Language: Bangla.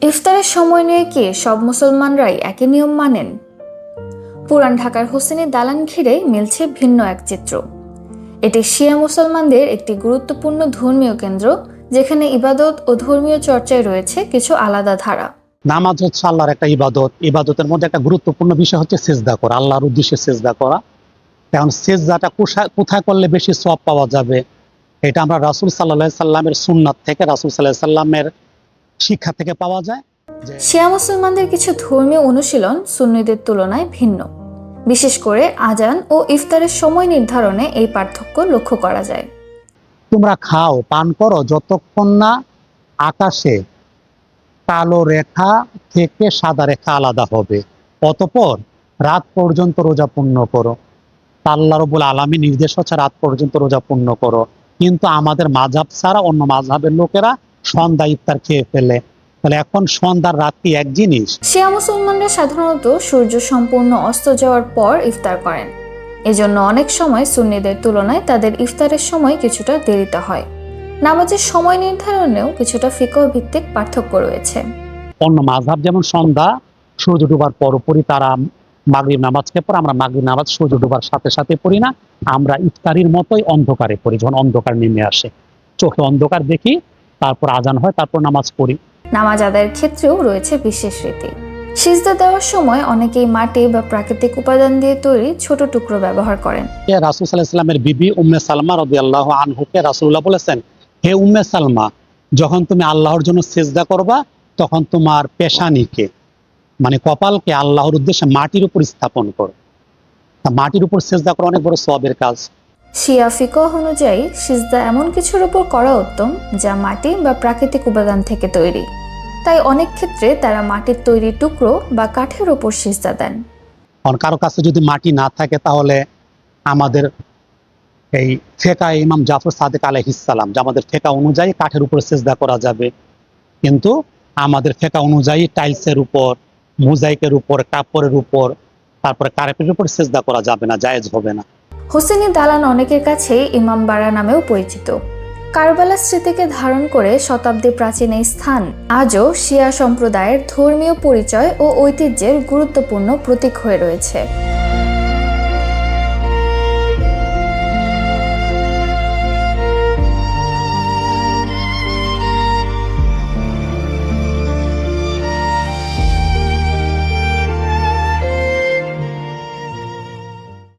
ইফতারের সময় নিয়ে কি সব মুসলমানরাই একই নিয়ম মানেন? পুরান ঢাকার হোসেনি দালান ঘিরে মিলছে ভিন্ন এক চিত্র। এটি শিয়া মুসলমানদের একটি গুরুত্বপূর্ণ ধর্মীয় কেন্দ্র, যেখানে ইবাদত ও ধর্মীয় চর্চায় রয়েছে কিছু আলাদা ধারা। নামাজ হচ্ছে আল্লাহর একটা ইবাদত। ইবাদতের মধ্যে একটা গুরুত্বপূর্ণ বিষয় হচ্ছে সিজদা করা, আল্লাহর উদ্দেশ্যে সিজদা করা। কারণ সিজদাটা কোথায় করলে বেশি সওয়াব পাওয়া যাবে, এটা আমরা রাসূল সাল্লাল্লাহু আলাইহি সাল্লামের সুন্নাত থেকে, রাসূল সাল্লাল্লাহু আলাইহি সাল্লামের শিক্ষা থেকে পাওয়া যায়। শিয়া মুসলমানদের কিছু ধর্মীয় অনুশীলন সুন্নিদের তুলনায় ভিন্ন। বিশেষ করে আজান ও ইফতারের সময় নির্ধারণে এই পার্থক্য লক্ষ্য করা যায়। তোমরা খাও, পান করো যতক্ষণ না আকাশে কালো রেখা থেকে সাদা রেখা আলাদা হবে, অতঃপর রাত পর্যন্ত রোজা পূর্ণ করো। আল্লাহ রাব্বুল আলামিন নির্দেশ হচ্ছে রাত পর্যন্ত রোজা পূর্ণ করো। কিন্তু আমাদের মাযহাব ছাড়া অন্য মাযহাবের লোকেরা সন্ধ্যা ইফতার খেয়ে ফেলে। তাহলে এখন সন্ধ্যার রাত কি এক জিনিস? শিয়া মুসলমানরা সাধারণত সূর্য সম্পূর্ণ অস্ত যাওয়ার পর ইফতার করেন। এজন্য অনেক সময় সুন্নিদের তুলনায় তাদের ইফতারের সময় কিছুটা দেরিতে হয়। নামাজের সময় নির্ধারণেও কিছুটা ফিকহ ভিত্তিক পার্থক্য রয়েছে। অন্য মাযহাব যেমন সন্ধ্যা সূর্য ডোবার পরপরই তারা মাগরিব নামাজকে পড়ে, আমরা মাগরিব নামাজ সূর্য ডোবার সাথে সাথে পড়ি না। আমরা ইফতারির মতোই অন্ধকারে পড়ি। যখন অন্ধকার নেমে আসে, চোখে অন্ধকার দেখি, তারপর আজান হয়, তারপর নামাজ পড়ি। নামাজ আদায়ের ক্ষেত্রেও রয়েছে বিশেষ রীতি। সিজদা দেওয়ার সময় অনেকেই মাটি বা প্রাকৃতিক উপাদান দিয়ে তৈরি ছোট টুকরো ব্যবহার করেন। রাসূল সাল্লাল্লাহু আলাইহি সাল্লামের বিবি উম্মে সালমা রাদিয়াল্লাহু আনহুকে রাসূলুল্লাহ বলেছেন, হে উম্মে সালমা, যখন তুমি আল্লাহর জন্য সিজদা করবা তখন তোমার পেশানিকে, মানে কপালকে আল্লাহর উদ্দেশ্যে মাটির উপর স্থাপন করো। মাটির উপর সিজদা করা অনেক বড় সওয়াবের কাজ। শিয়া ফিকহ অনুযায়ী সিজদা এমন কিছুর উপর করা উত্তম যা মাটি বা প্রাকৃতিক উপাদান থেকে তৈরি। তাই অনেক ক্ষেত্রে তারা মাটির তৈরি টুকরো বা কাঠের উপর সিজদা দেন। কারণ কারো কাছে যদি মাটি না থাকে, তাহলে আমাদের এই ফিকহ ইমাম জাফর সাদিক আলাইহিস সালাম, যে আমাদের ফিকহ অনুযায়ী কাঠের উপর সিজদা করা যাবে, কিন্তু আমাদের ফিকহ অনুযায়ী টাইলসের উপর, মোজাইকের উপর, কাপড়ের উপর, তারপরে কার্পেটের উপর সিজদা করা যাবে না, জায়েজ হবে না। হোসেনি দালান অনেকের কাছেই ইমামবাড়া নামেও পরিচিত। কারবালার স্মৃতিকে ধারণ করে শতাব্দী প্রাচীন এই স্থান আজও শিয়া সম্প্রদায়ের ধর্মীয় পরিচয় ও ঐতিহ্যের গুরুত্বপূর্ণ প্রতীক হয়ে রয়েছে।